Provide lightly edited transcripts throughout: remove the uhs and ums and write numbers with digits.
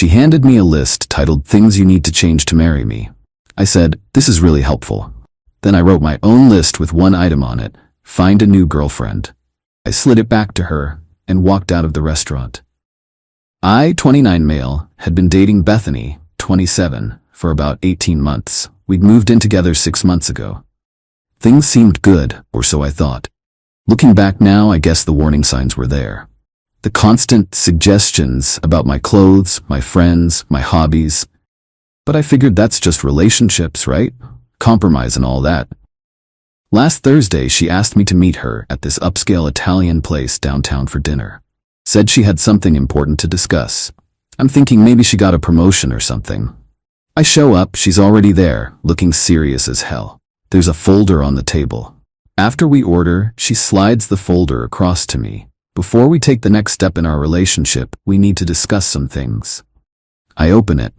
She handed me a list titled "Things You Need to Change to Marry Me." I said, "This is really helpful." Then I wrote my own list with one item on it: find a new girlfriend. I slid it back to her and walked out of the restaurant. I, 29 male, had been dating Bethany, 27, for about 18 months. We'd moved in together 6 months ago. Things seemed good, or so I thought. Looking back now, I guess the warning signs were there. The constant suggestions about my clothes, my friends, my hobbies. But I figured that's just relationships, right? Compromise and all that. Last Thursday, she asked me to meet her at this upscale Italian place downtown for dinner. Said she had something important to discuss. I'm thinking maybe she got a promotion or something. I show up, she's already there, looking serious as hell. There's a folder on the table. After we order, she slides the folder across to me. Before we take the next step in our relationship, we need to discuss some things. I open it.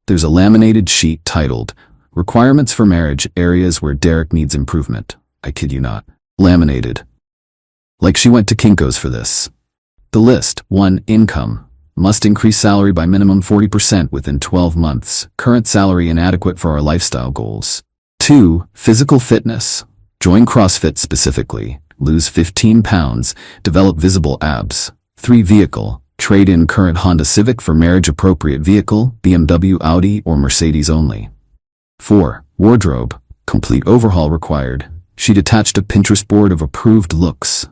There's a laminated sheet titled, "Requirements for Marriage, Areas Where Derek Needs Improvement." I kid you not. Laminated. Like she went to Kinko's for this. The list: 1. Income. Must increase salary by minimum 40% within 12 months. Current salary inadequate for our lifestyle goals. 2. Physical fitness. Join CrossFit specifically. Lose 15 pounds. Develop visible abs. 3. Vehicle. Trade in current Honda Civic for marriage-appropriate vehicle, BMW, Audi, or Mercedes only. 4. Wardrobe. Complete overhaul required. She'd attached a Pinterest board of approved looks.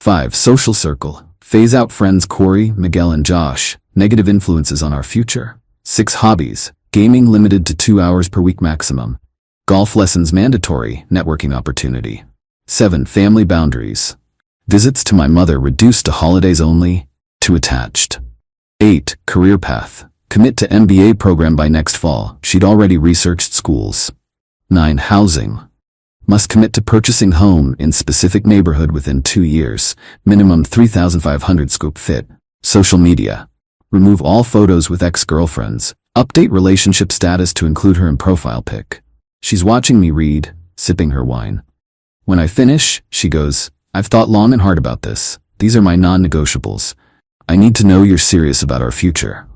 5. Social circle. Phase out friends Corey, Miguel, and Josh. Negative influences on our future. 6. Hobbies. Gaming limited to 2 hours per week maximum. Golf lessons mandatory. Networking opportunity. 7. Family boundaries. Visits to my mother reduced to holidays only. 2. Attached. 8. Career path. Commit to MBA program by next fall. She'd already researched schools. 9. Housing. Must commit to purchasing home in specific neighborhood within 2 years. Minimum 3,500 scope fit. Social media. Remove all photos with ex-girlfriends. Update relationship status to include her in profile pic. She's watching me read, sipping her wine. When I finish, she goes, "I've thought long and hard about this. These are my non-negotiables. I need to know you're serious about our future."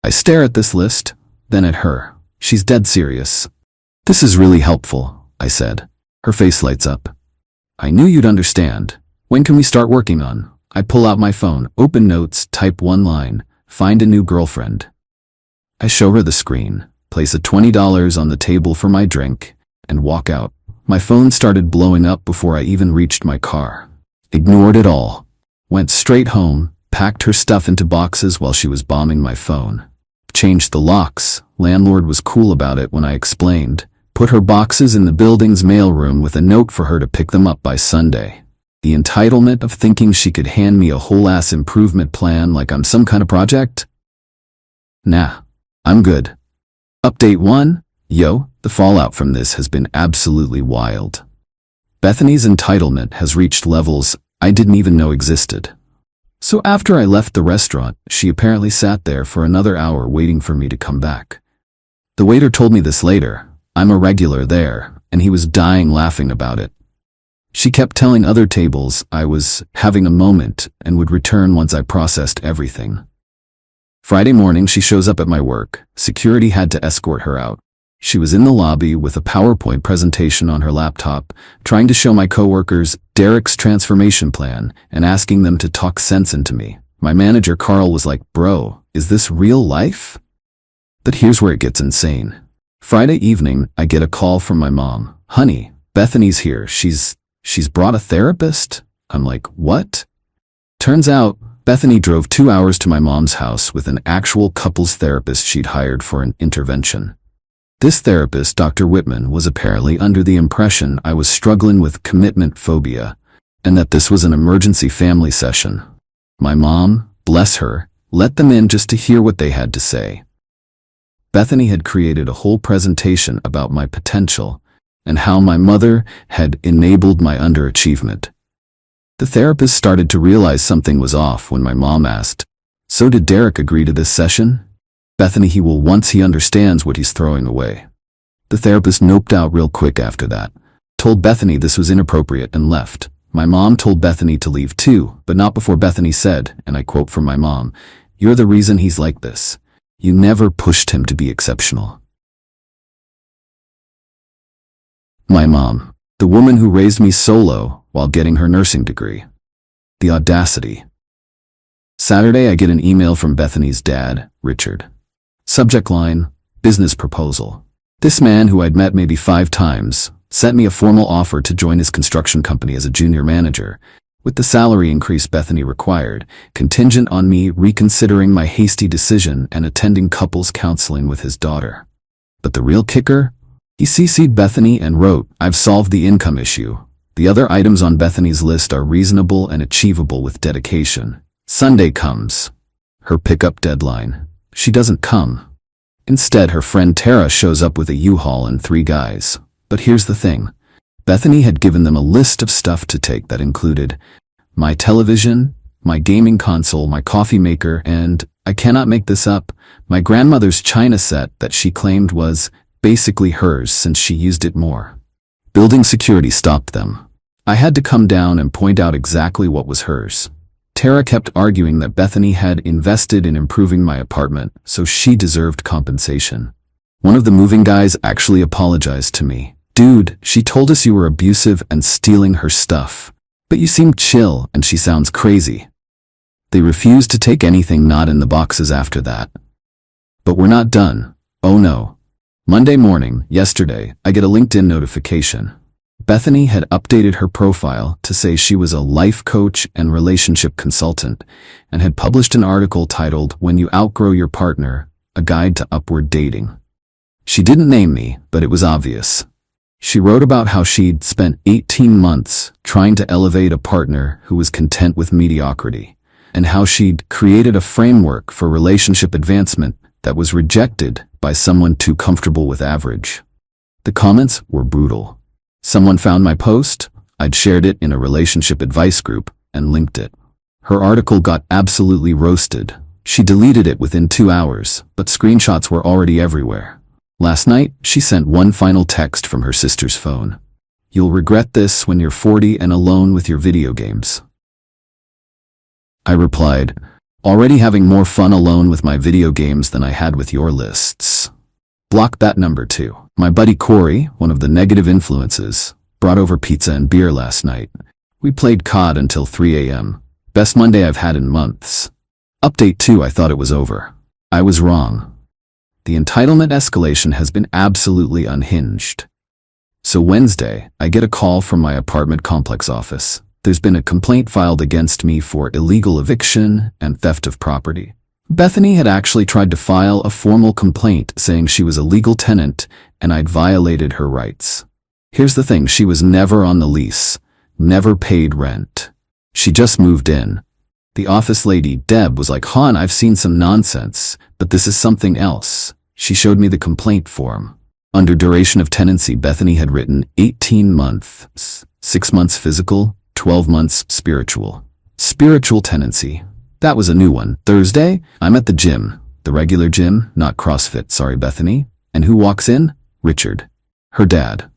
I stare at this list, then at her. She's dead serious. "This is really helpful," I said. Her face lights up. "I knew you'd understand. When can we start working on?" I pull out my phone, open notes, type one line, "Find a new girlfriend." I show her the screen, place a $20 on the table for my drink, and walk out. My phone started blowing up before I even reached my car. Ignored it all. Went straight home, packed her stuff into boxes while she was bombing my phone. Changed the locks. Landlord was cool about it when I explained. Put her boxes in the building's mailroom with a note for her to pick them up by Sunday. The entitlement of thinking she could hand me a whole-ass improvement plan like I'm some kind of project? Nah, I'm good. Update 1. Yo, the fallout from this has been absolutely wild. Bethany's entitlement has reached levels I didn't even know existed. So after I left the restaurant, she apparently sat there for another hour waiting for me to come back. The waiter told me this later. I'm a regular there, and he was dying laughing about it. She kept telling other tables I was having a moment and would return once I processed everything. Friday morning, she shows up at my work. Security had to escort her out. She was in the lobby with a PowerPoint presentation on her laptop, trying to show my coworkers Derek's transformation plan and asking them to talk sense into me. My manager, Carl, was like, "Bro, is this real life?" But here's where it gets insane. Friday evening, I get a call from my mom. "Honey, Bethany's here. She's brought a therapist?" I'm like, "What?" Turns out, Bethany drove 2 hours to my mom's house with an actual couples therapist she'd hired for an intervention. This therapist, Dr. Whitman, was apparently under the impression I was struggling with commitment phobia, and that this was an emergency family session. My mom, bless her, let them in just to hear what they had to say. Bethany had created a whole presentation about my potential and how my mother had enabled my underachievement. The therapist started to realize something was off when my mom asked, "So did Derek agree to this session?" "Bethany, he will once he understands what he's throwing away." The therapist noped out real quick after that, told Bethany this was inappropriate and left. My mom told Bethany to leave too, but not before Bethany said, and I quote from my mom, "You're the reason he's like this. You never pushed him to be exceptional. My mom, the woman who raised me solo while getting her nursing degree. The audacity. Saturday, I get an email from Bethany's dad, Richard. Subject line, business proposal. This man, who I'd met maybe 5 times, sent me a formal offer to join his construction company as a junior manager, with the salary increase Bethany required, contingent on me reconsidering my hasty decision and attending couples counseling with his daughter. But the real kicker? He CC'd Bethany and wrote, "I've solved the income issue. The other items on Bethany's list are reasonable and achievable with dedication." Sunday comes. Her pickup deadline. She doesn't come. Instead, her friend Tara shows up with a U-Haul and 3 guys. But here's the thing. Bethany had given them a list of stuff to take that included my television, my gaming console, my coffee maker, and, I cannot make this up, my grandmother's china set that she claimed was basically hers since she used it more. Building security stopped them. I had to come down and point out exactly what was hers. Tara kept arguing that Bethany had invested in improving my apartment, so she deserved compensation. One of the moving guys actually apologized to me. "Dude, she told us you were abusive and stealing her stuff. But you seemed chill and she sounds crazy." They refused to take anything not in the boxes after that. But we're not done. Oh no. Monday morning, yesterday, I get a LinkedIn notification. Bethany had updated her profile to say she was a life coach and relationship consultant, and had published an article titled, "When You Outgrow Your Partner, A Guide to Upward Dating." She didn't name me, but it was obvious. She wrote about how she'd spent 18 months trying to elevate a partner who was content with mediocrity, and how she'd created a framework for relationship advancement that was rejected by someone too comfortable with average. The comments were brutal. Someone found my post, I'd shared it in a relationship advice group, and linked it. Her article got absolutely roasted. She deleted it within 2 hours, but screenshots were already everywhere. Last night, she sent one final text from her sister's phone. "You'll regret this when you're 40 and alone with your video games." I replied, "Already having more fun alone with my video games than I had with your lists." Block that number too. My buddy Corey, one of the negative influences, brought over pizza and beer last night. We played COD until 3 a.m. Best Monday I've had in months. Update 2, I thought it was over. I was wrong. The entitlement escalation has been absolutely unhinged. So Wednesday, I get a call from my apartment complex office. There's been a complaint filed against me for illegal eviction and theft of property. Bethany had actually tried to file a formal complaint saying she was a legal tenant and I'd violated her rights. Here's the thing, she was never on the lease, never paid rent. She just moved in. The office lady, Deb, was like, "Hon, I've seen some nonsense, but this is something else." She showed me the complaint form. Under duration of tenancy, Bethany had written 18 months, 6 months physical, 12 months spiritual. Spiritual tenancy. That was a new one. Thursday, I'm at the gym. The regular gym, not CrossFit, sorry Bethany. And who walks in? Richard. Her dad.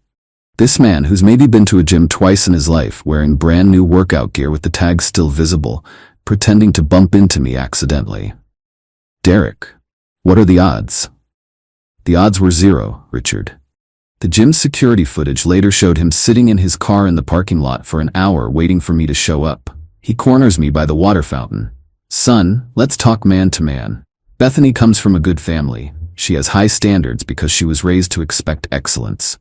This man, who's maybe been to a gym twice in his life, wearing brand new workout gear with the tags still visible, pretending to bump into me accidentally. Derek. What are the odds? The odds were 0, Richard. The gym's security footage later showed him sitting in his car in the parking lot for an hour waiting for me to show up. He corners me by the water fountain. "Son, let's talk man to man." Bethany comes from a good family. She has high standards because she was raised to expect excellence.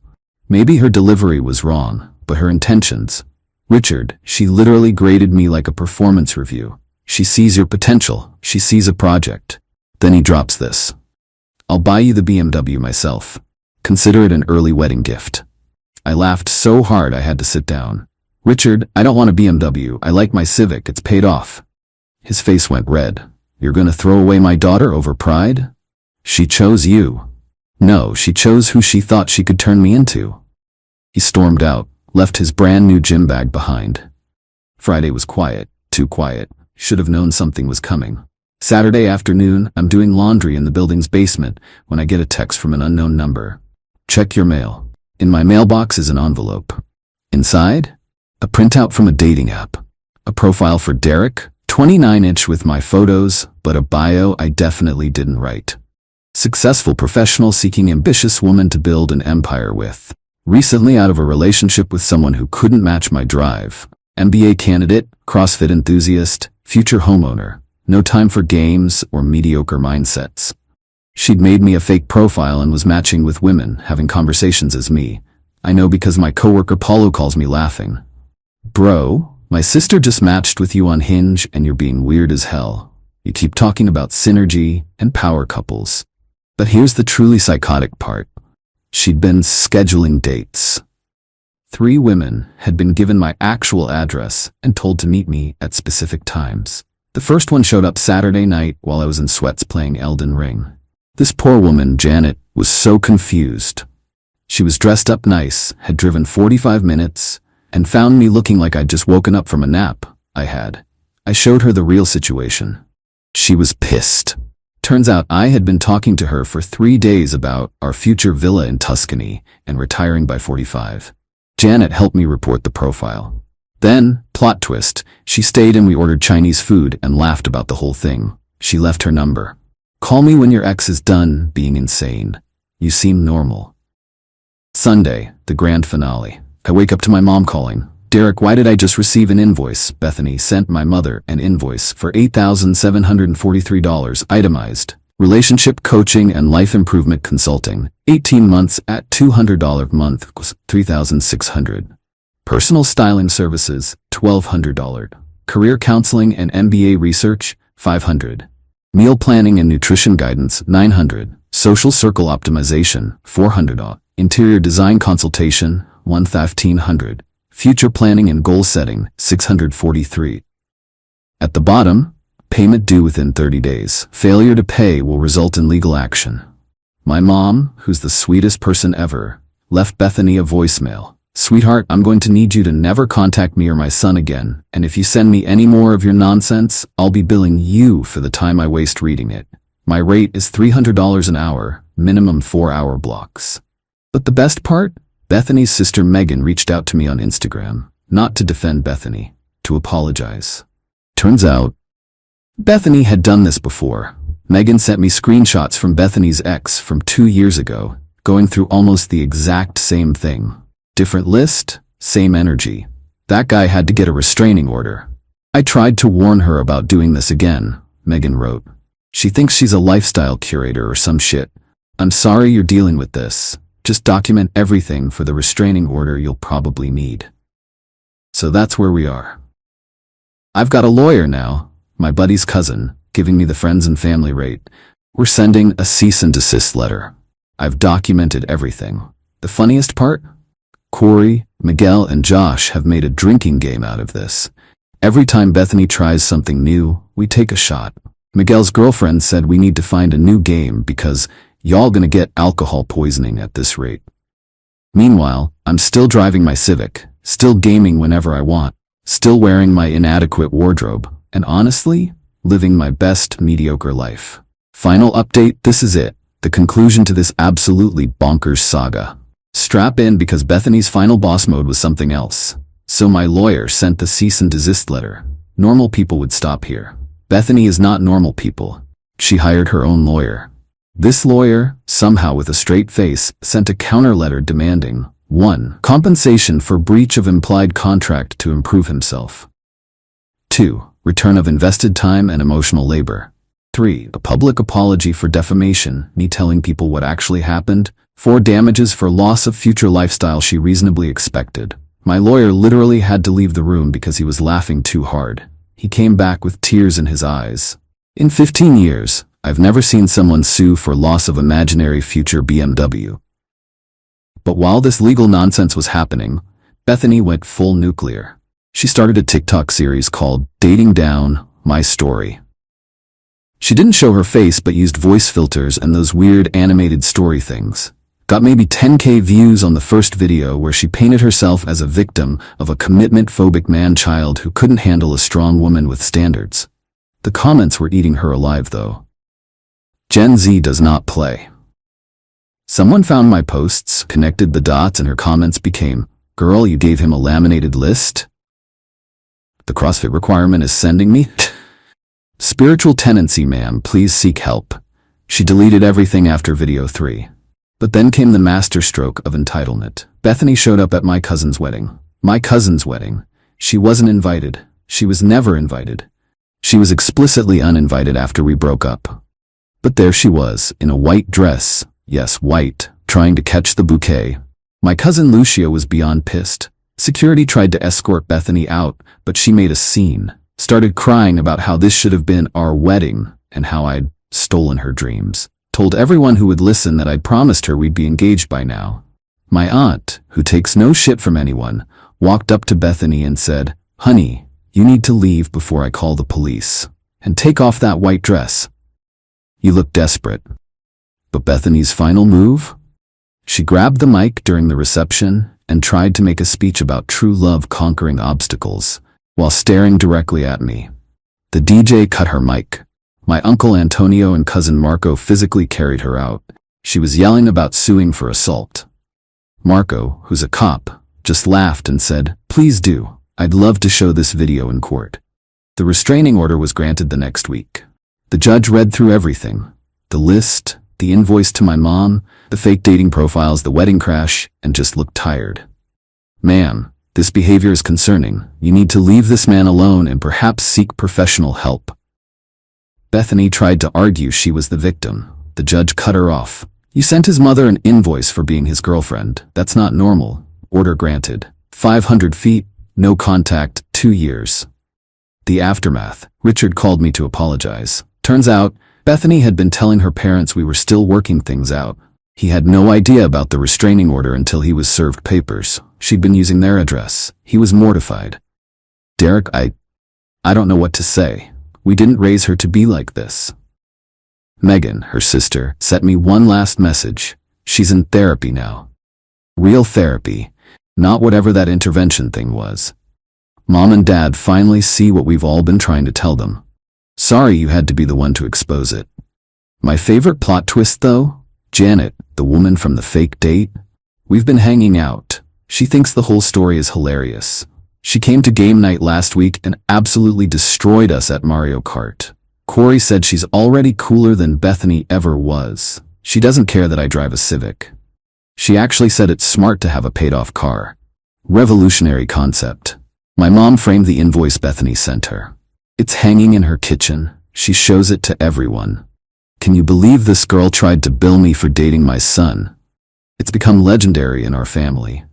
Maybe her delivery was wrong, but her intentions. Richard, she literally graded me like a performance review. She sees your potential. She sees a project. Then he drops this. "I'll buy you the BMW myself. Consider it an early wedding gift." I laughed so hard I had to sit down. "Richard, I don't want a BMW. I like my Civic. It's paid off." His face went red. "You're gonna throw away my daughter over pride? She chose you." "No, she chose who she thought she could turn me into." He stormed out, left his brand new gym bag behind. Friday was quiet, too quiet. Should have known something was coming. Saturday afternoon, I'm doing laundry in the building's basement when I get a text from an unknown number. "Check your mail." In my mailbox is an envelope. Inside? A printout from a dating app. A profile for Derek, 29-inch with my photos, but a bio I definitely didn't write. Successful professional seeking ambitious woman to build an empire with. Recently out of a relationship with someone who couldn't match my drive. MBA candidate, CrossFit enthusiast, future homeowner. No time for games or mediocre mindsets. She'd made me a fake profile and was matching with women, having conversations as me. I know because my coworker Paulo calls me laughing. Bro, my sister just matched with you on Hinge and you're being weird as hell. You keep talking about synergy and power couples. But here's the truly psychotic part. She'd been scheduling dates. 3 women had been given my actual address and told to meet me at specific times. The first one showed up Saturday night while I was in sweats playing Elden Ring. This poor woman, Janet, was so confused. She was dressed up nice, had driven 45 minutes, and found me looking like I'd just woken up from a nap I had. I showed her the real situation. She was pissed. Turns out I had been talking to her for 3 days about our future villa in Tuscany and retiring by 45. Janet helped me report the profile. Then, plot twist, she stayed and we ordered Chinese food and laughed about the whole thing. She left her number. Call me when your ex is done being insane. You seem normal. Sunday, the grand finale. I wake up to my mom calling. Derek, why did I just receive an invoice? Bethany sent my mother an invoice for $8,743 itemized. Relationship coaching and life improvement consulting. 18 months at $200 month, $3,600. Personal styling services, $1,200. Career counseling and MBA research, $500. Meal planning and nutrition guidance, $900. Social circle optimization, $400. Interior design consultation, $1,500. Future planning and goal setting, $643. At the bottom, payment due within 30 days. Failure to pay will result in legal action. My mom, who's the sweetest person ever, left Bethany a voicemail. Sweetheart, I'm going to need you to never contact me or my son again, and if you send me any more of your nonsense, I'll be billing you for the time I waste reading it. My rate is $300 an hour, minimum 4-hour blocks. But the best part? Bethany's sister Megan reached out to me on Instagram, not to defend Bethany, to apologize. Turns out, Bethany had done this before. Megan sent me screenshots from Bethany's ex from 2 years ago, going through almost the exact same thing. Different list, same energy. That guy had to get a restraining order. I tried to warn her about doing this again, Megan wrote. She thinks she's a lifestyle curator or some shit. I'm sorry you're dealing with this. Just document everything for the restraining order you'll probably need. So that's where we are. I've got a lawyer now, my buddy's cousin, giving me the friends and family rate. We're sending a cease and desist letter. I've documented everything. The funniest part? Corey, Miguel, and Josh have made a drinking game out of this. Every time Bethany tries something new, we take a shot. Miguel's girlfriend said we need to find a new game because y'all gonna get alcohol poisoning at this rate. Meanwhile, I'm still driving my Civic, still gaming whenever I want, still wearing my inadequate wardrobe, and honestly, living my best mediocre life. Final update, this is it, the conclusion to this absolutely bonkers saga. Strap in because Bethany's final boss mode was something else. So my lawyer sent the cease and desist letter. Normal people would stop here. Bethany is not normal people. She hired her own lawyer. This lawyer, somehow with a straight face, sent a counter letter demanding 1. Compensation for breach of implied contract to improve himself. 2. Return of invested time and emotional labor. 3. A public apology for defamation, me telling people what actually happened. 4. Damages for loss of future lifestyle she reasonably expected. My lawyer literally had to leave the room because he was laughing too hard. He came back with tears in his eyes. In 15 years, I've never seen someone sue for loss of imaginary future BMW. But while this legal nonsense was happening, Bethany went full nuclear. She started a TikTok series called Dating Down, My Story. She didn't show her face but used voice filters and those weird animated story things. Got maybe 10K views on the first video where she painted herself as a victim of a commitment-phobic man-child who couldn't handle a strong woman with standards. The comments were eating her alive though. Gen Z does not play. Someone found my posts, connected the dots, and her comments became, "Girl, you gave him a laminated list? The CrossFit requirement is sending me? Spiritual tendency, ma'am, please seek help. She deleted everything after video 3. But then came the masterstroke of entitlement. Bethany showed up at my cousin's wedding. My cousin's wedding. She wasn't invited. She was never invited. She was explicitly uninvited after we broke up. But there she was, in a white dress, yes, white, trying to catch the bouquet. My cousin Lucia was beyond pissed. Security tried to escort Bethany out, but she made a scene, started crying about how this should have been our wedding and how I'd stolen her dreams. Told everyone who would listen that I'd promised her we'd be engaged by now. My aunt, who takes no shit from anyone, walked up to Bethany and said, "Honey, you need to leave before I call the police. And take off that white dress. You look desperate." But Bethany's final move? She grabbed the mic during the reception and tried to make a speech about true love conquering obstacles, while staring directly at me. The DJ cut her mic. My uncle Antonio and cousin Marco physically carried her out. She was yelling about suing for assault. Marco, who's a cop, just laughed and said, "Please do. I'd love to show this video in court." The restraining order was granted the next week. The judge read through everything. The list, the invoice to my mom, the fake dating profiles, the wedding crash, and just looked tired. "Ma'am, this behavior is concerning. You need to leave this man alone and perhaps seek professional help." Bethany tried to argue she was the victim. The judge cut her off. "You sent his mother an invoice for being his girlfriend. That's not normal." Order granted. 500 feet, no contact, 2 years. The aftermath. Richard called me to apologize. Turns out, Bethany had been telling her parents we were still working things out. He had no idea about the restraining order until he was served papers. She'd been using their address. He was mortified. "Derek, I don't know what to say. We didn't raise her to be like this." Megan, her sister, sent me one last message. She's in therapy now. Real therapy, not whatever that intervention thing was. Mom and Dad finally see what we've all been trying to tell them. Sorry you had to be the one to expose it. My favorite plot twist though? Janet, the woman from the fake date. We've been hanging out. She thinks the whole story is hilarious. She came to game night last week and absolutely destroyed us at Mario Kart. Corey said she's already cooler than Bethany ever was. She doesn't care that I drive a Civic. She actually said it's smart to have a paid-off car. Revolutionary concept. My mom framed the invoice Bethany sent her. It's hanging in her kitchen. She shows it to everyone. Can you believe this girl tried to bill me for dating my son? It's become legendary in our family.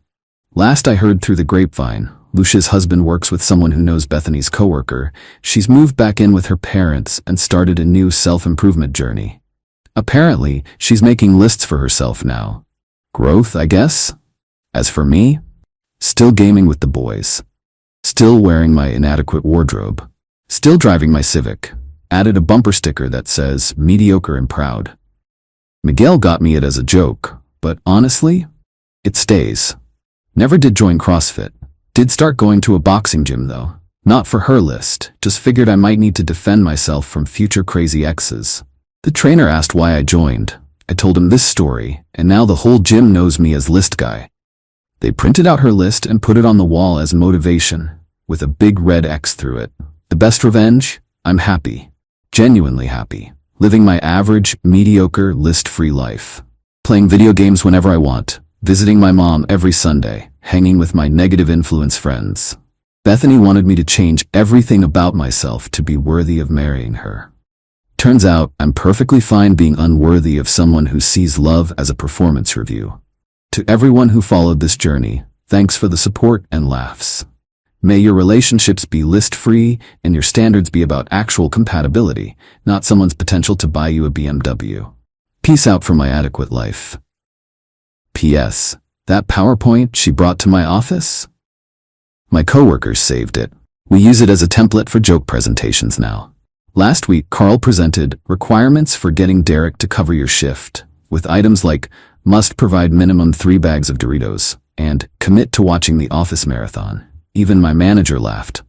Last I heard through the grapevine, Lucia's husband works with someone who knows Bethany's coworker. She's moved back in with her parents and started a new self-improvement journey. Apparently, she's making lists for herself now. Growth, I guess? As for me, still gaming with the boys. Still wearing my inadequate wardrobe. Still driving my Civic. Added a bumper sticker that says, mediocre and proud. Miguel got me it as a joke, but honestly, it stays. Never did join CrossFit. Did start going to a boxing gym though. Not for her list, just figured I might need to defend myself from future crazy exes. The trainer asked why I joined. I told him this story, and now the whole gym knows me as list guy. They printed out her list and put it on the wall as motivation, with a big red X through it. The best revenge? I'm happy. Genuinely happy. Living my average, mediocre, list-free life. Playing video games whenever I want. Visiting my mom every Sunday. Hanging with my negative influence friends. Bethany wanted me to change everything about myself to be worthy of marrying her. Turns out, I'm perfectly fine being unworthy of someone who sees love as a performance review. To everyone who followed this journey, thanks for the support and laughs. May your relationships be list-free and your standards be about actual compatibility, not someone's potential to buy you a BMW. Peace out from my adequate life. P.S. That PowerPoint she brought to my office? My coworkers saved it. We use it as a template for joke presentations now. Last week, Carl presented requirements for getting Derek to cover your shift, with items like must provide minimum 3 bags of Doritos and commit to watching the office marathon. Even my manager laughed.